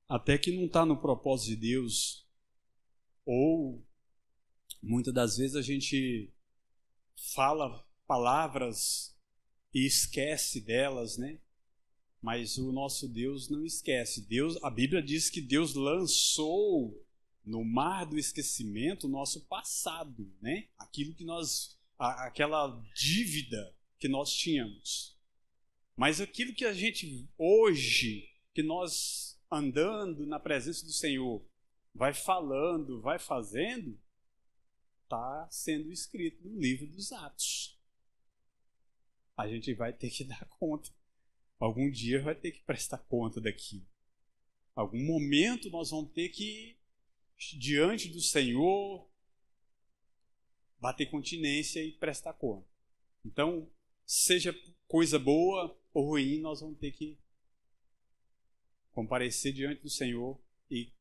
até que não está no propósito de Deus, ou muitas das vezes a gente fala palavras e esquece delas, né? Mas o nosso Deus não esquece. A Bíblia diz que Deus lançou no mar do esquecimento o nosso passado, né? Aquilo que aquela dívida que nós tínhamos. Mas aquilo que a gente hoje, que nós andando na presença do Senhor, vai falando, vai fazendo, está sendo escrito no livro dos Atos. A gente vai ter que dar conta. Algum dia vai ter que prestar conta daquilo. Algum momento nós vamos ter que, diante do Senhor, bater continência e prestar conta. Então, seja coisa boa ou ruim, nós vamos ter que comparecer diante do Senhor e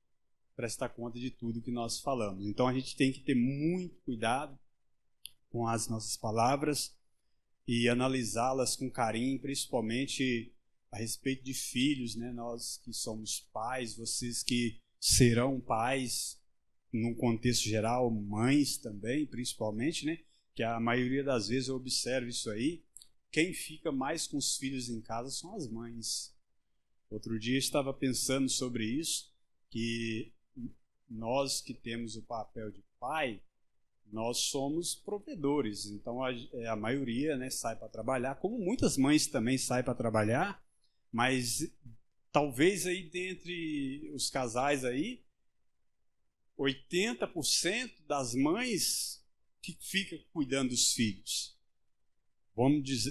prestar conta de tudo que nós falamos. Então, a gente tem que ter muito cuidado com as nossas palavras e analisá-las com carinho, principalmente a respeito de filhos, né? Nós que somos pais, vocês que serão pais, num contexto geral, mães também, principalmente, né? Que a maioria das vezes eu observo isso aí, quem fica mais com os filhos em casa são as mães. Outro dia eu estava pensando sobre isso, que nós que temos o papel de pai, nós somos provedores, então a maioria, né, sai para trabalhar, como muitas mães também saem para trabalhar, mas talvez aí dentre os casais aí, 80% das mães que fica cuidando dos filhos.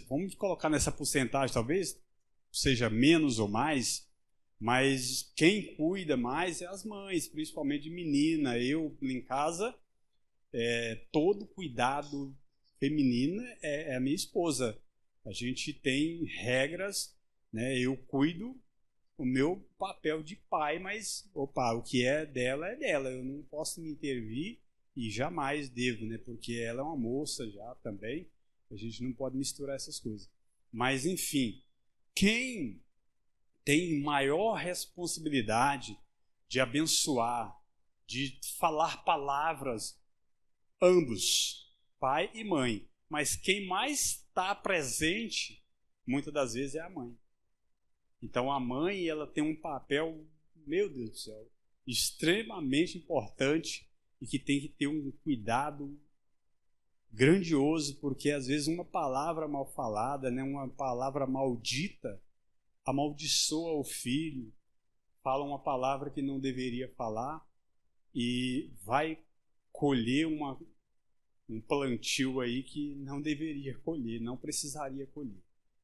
Vamos colocar nessa porcentagem, talvez seja menos ou mais, mas quem cuida mais é as mães, principalmente de menina. Eu, em casa, todo cuidado feminino é a minha esposa. A gente tem regras, né? Eu cuido o meu papel de pai, mas o que é dela, eu não posso me intervir e jamais devo, né? Porque ela é uma moça já também, a gente não pode misturar essas coisas. Mas, enfim, quem tem maior responsabilidade de abençoar, de falar palavras, ambos, pai e mãe, mas quem mais está presente, muitas das vezes, é a mãe. Então a mãe, ela tem um papel, meu Deus do céu, extremamente importante e que tem que ter um cuidado grandioso, porque às vezes uma palavra mal falada, né, uma palavra maldita, amaldiçoa o filho, fala uma palavra que não deveria falar e vai colher um plantio aí que não deveria colher, não precisaria colher.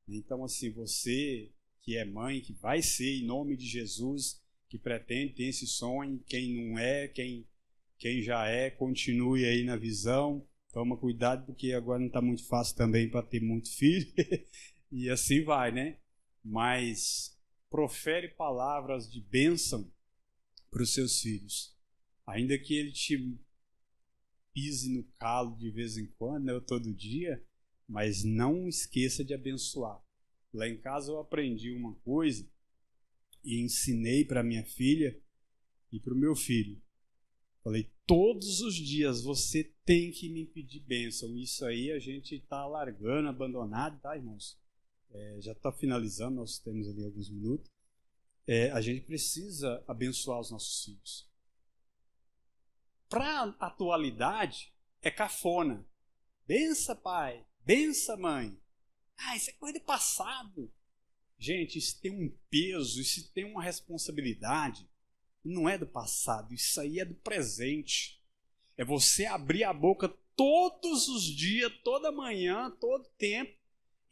Então, assim, você que é mãe, que vai ser, em nome de Jesus, que pretende ter esse sonho, quem não é, quem já é, continue aí na visão, toma cuidado, porque agora não está muito fácil também para ter muito filho, e assim vai, né? Mas profere palavras de bênção para os seus filhos, ainda que ele te pise no calo de vez em quando, né, todo dia, mas não esqueça de abençoar. Lá em casa eu aprendi uma coisa e ensinei para minha filha e para o meu filho. Falei, todos os dias você tem que me pedir bênção. Isso aí a gente está largando, abandonado, tá, irmãos? Já está finalizando, nós temos ali alguns minutos. A gente precisa abençoar os nossos filhos. Para a atualidade, é cafona. Bença, pai. Bença, mãe. Isso é coisa do passado. Gente, isso tem um peso, isso tem uma responsabilidade. Não é do passado, isso aí é do presente. É você abrir a boca todos os dias, toda manhã, todo tempo,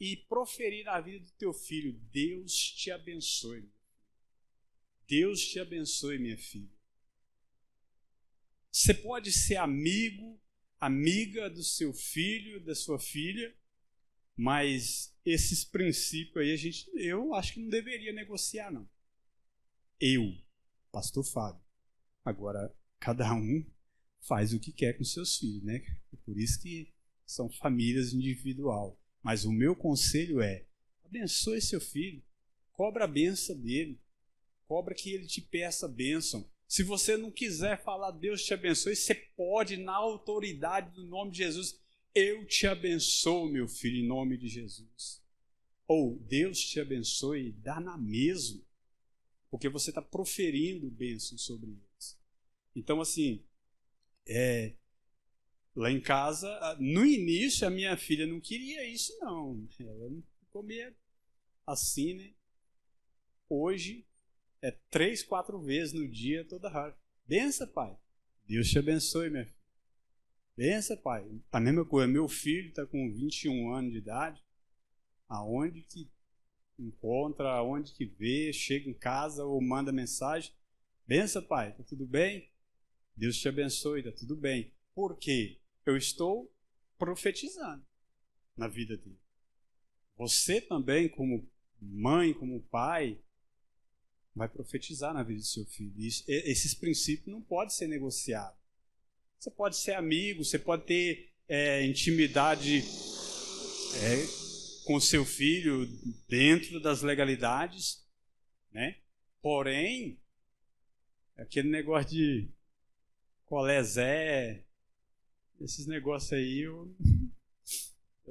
e proferir na vida do teu filho: Deus te abençoe. Deus te abençoe, minha filha. Você pode ser amigo, amiga do seu filho, da sua filha, mas esses princípios aí eu acho que não deveria negociar, não. Eu, pastor Fábio. Agora, cada um faz o que quer com seus filhos, né? Por isso que são famílias individual. Mas o meu conselho é: abençoe seu filho, cobra a bênção dele, cobra que ele te peça a bênção. Se você não quiser falar Deus te abençoe, você pode, na autoridade do nome de Jesus: eu te abençoo, meu filho, em nome de Jesus. Ou Deus te abençoe, dá na mesma, porque você está proferindo bênção sobre eles. Então, assim, lá em casa, no início, a minha filha não queria isso, não. Ela não comia assim, né? Hoje, 3, 4 vezes no dia, toda rara. Bença, pai. Deus te abençoe, minha filha. Bença, pai. A mesma coisa, meu filho está com 21 anos de idade. Aonde que encontra, aonde que vê, chega em casa ou manda mensagem: bença, pai, está tudo bem? Deus te abençoe, está tudo bem. Por quê? Eu estou profetizando na vida dele. Você também, como mãe, como pai, vai profetizar na vida do seu filho. Esses princípios não podem ser negociados. Você pode ser amigo, você pode ter intimidade com seu filho dentro das legalidades, né? Porém, aquele negócio de colé esses negócios aí, eu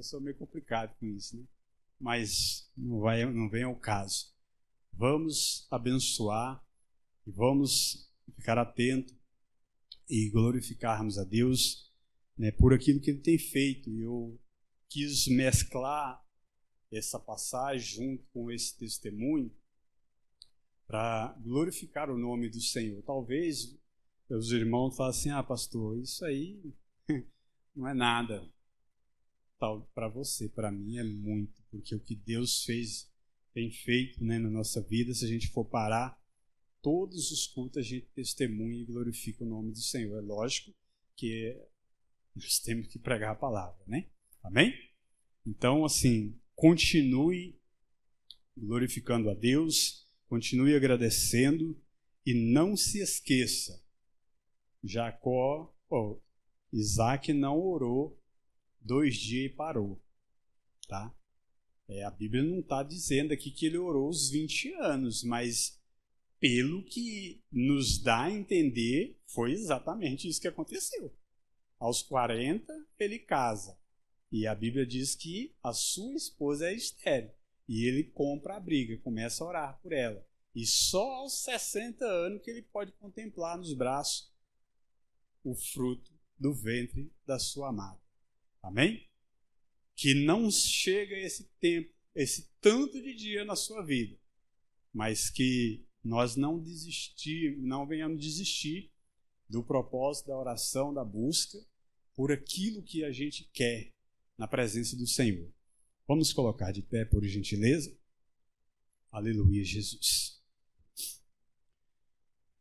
sou meio complicado com isso, né? Mas não vem ao caso. Vamos abençoar e vamos ficar atentos e glorificarmos a Deus, né, por aquilo que Ele tem feito. E eu quis mesclar essa passagem junto com esse testemunho para glorificar o nome do Senhor. Talvez os irmãos falem assim: pastor, isso aí não é nada para você. Para mim é muito, porque o que Deus tem feito, né, na nossa vida, se a gente for parar, todos os cultos a gente testemunha e glorifica o nome do Senhor. É lógico que nós temos que pregar a palavra, né? Amém? Então, assim, continue glorificando a Deus, continue agradecendo e não se esqueça: Isaac não orou 2 dias e parou, tá? A Bíblia não está dizendo aqui que ele orou os 20 anos, mas pelo que nos dá a entender, foi exatamente isso que aconteceu. Aos 40, ele casa. E a Bíblia diz que a sua esposa é estéril. E ele compra a briga, começa a orar por ela. E só aos 60 anos que ele pode contemplar nos braços o fruto do ventre da sua amada. Amém? Que não chega esse tempo, esse tanto de dia na sua vida, mas que nós não venhamos desistir do propósito da oração, da busca por aquilo que a gente quer na presença do Senhor. Vamos colocar de pé, por gentileza? Aleluia, Jesus.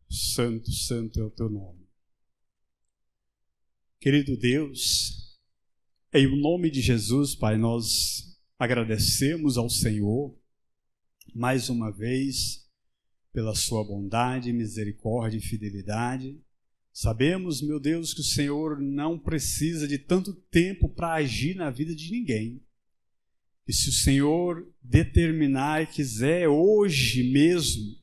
Santo, santo é o teu nome. Querido Deus, em nome de Jesus, Pai, nós agradecemos ao Senhor mais uma vez pela sua bondade, misericórdia e fidelidade. Sabemos, meu Deus, que o Senhor não precisa de tanto tempo para agir na vida de ninguém. E se o Senhor determinar e quiser hoje mesmo,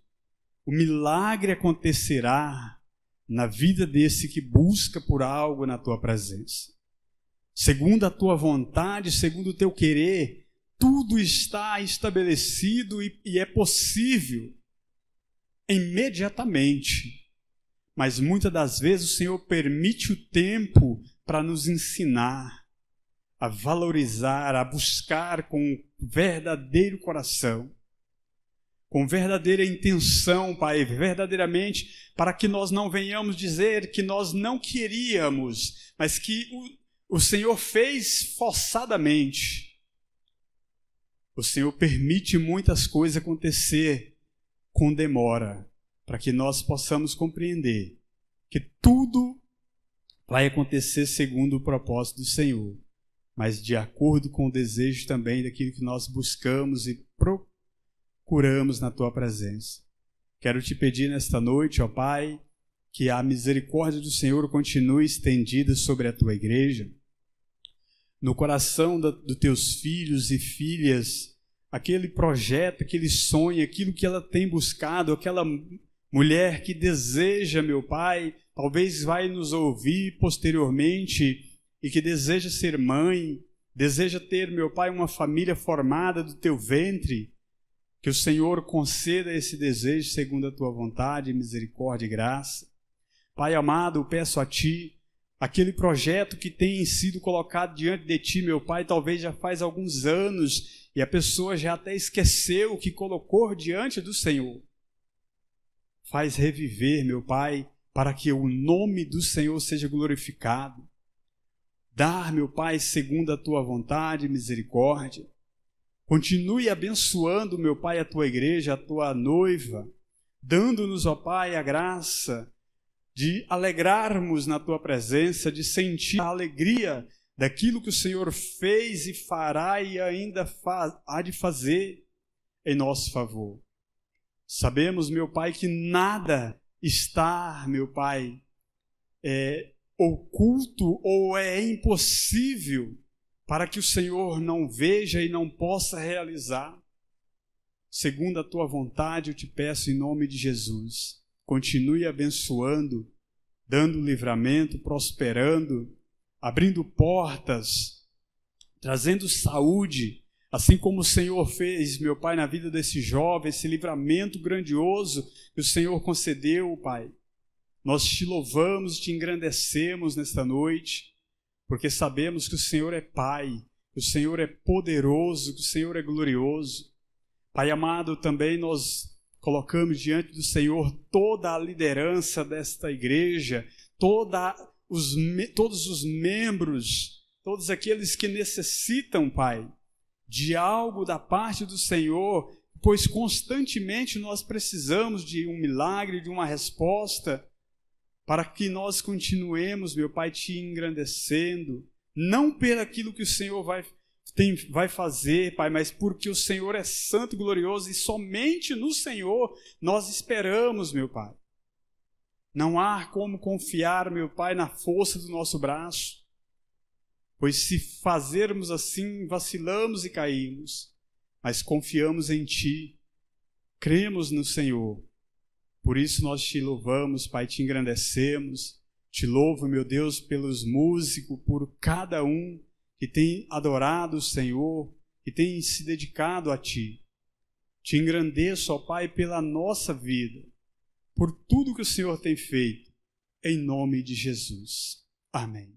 o milagre acontecerá na vida desse que busca por algo na tua presença. Segundo a tua vontade, segundo o teu querer, tudo está estabelecido e é possível imediatamente. Mas muitas das vezes o Senhor permite o tempo para nos ensinar a valorizar, a buscar com verdadeiro coração, com verdadeira intenção, Pai, verdadeiramente, para que nós não venhamos dizer que nós não queríamos, mas que o Senhor fez forçadamente. O Senhor permite muitas coisas acontecer com demora, para que nós possamos compreender que tudo vai acontecer segundo o propósito do Senhor, mas de acordo com o desejo também daquilo que nós buscamos e procuramos na Tua presença. Quero te pedir nesta noite, ó Pai, que a misericórdia do Senhor continue estendida sobre a Tua igreja, no coração dos Teus filhos e filhas, aquele projeto, aquele sonho, aquilo que ela tem buscado, aquela mulher que deseja, meu Pai, talvez vai nos ouvir posteriormente e que deseja ser mãe, deseja ter, meu Pai, uma família formada do Teu ventre, que o Senhor conceda esse desejo segundo a Tua vontade, misericórdia e graça. Pai amado, eu peço a Ti, aquele projeto que tem sido colocado diante de Ti, meu Pai, talvez já faz alguns anos e a pessoa já até esqueceu o que colocou diante do Senhor. Faz reviver, meu Pai, para que o nome do Senhor seja glorificado. Dar, meu Pai, segundo a Tua vontade e misericórdia. Continue abençoando, meu Pai, a Tua igreja, a Tua noiva, dando-nos, ó Pai, a graça de alegrarmos na Tua presença, de sentir a alegria daquilo que o Senhor fez e fará e ainda há de fazer em nosso favor. Sabemos, meu Pai, que nada está, meu Pai, oculto ou é impossível para que o Senhor não veja e não possa realizar. Segundo a Tua vontade, eu te peço em nome de Jesus, continue abençoando, dando livramento, prosperando, abrindo portas, trazendo saúde, assim como o Senhor fez, meu Pai, na vida desse jovem, esse livramento grandioso que o Senhor concedeu, Pai. Nós te louvamos e te engrandecemos nesta noite, porque sabemos que o Senhor é Pai, que o Senhor é poderoso, que o Senhor é glorioso. Pai amado, também nós colocamos diante do Senhor toda a liderança desta igreja, todos os membros, todos aqueles que necessitam, Pai, de algo da parte do Senhor, pois constantemente nós precisamos de um milagre, de uma resposta, para que nós continuemos, meu Pai, te engrandecendo, não pelo aquilo que o Senhor vai fazer, Pai, mas porque o Senhor é santo e glorioso e somente no Senhor nós esperamos, meu Pai. Não há como confiar, meu Pai, na força do nosso braço, pois se fazermos assim, vacilamos e caímos, mas confiamos em Ti, cremos no Senhor. Por isso nós te louvamos, Pai, te engrandecemos. Te louvo, meu Deus, pelos músicos, por cada um que tem adorado o Senhor, que tem se dedicado a Ti. Te engrandeço, ó Pai, pela nossa vida, por tudo que o Senhor tem feito, em nome de Jesus. Amém.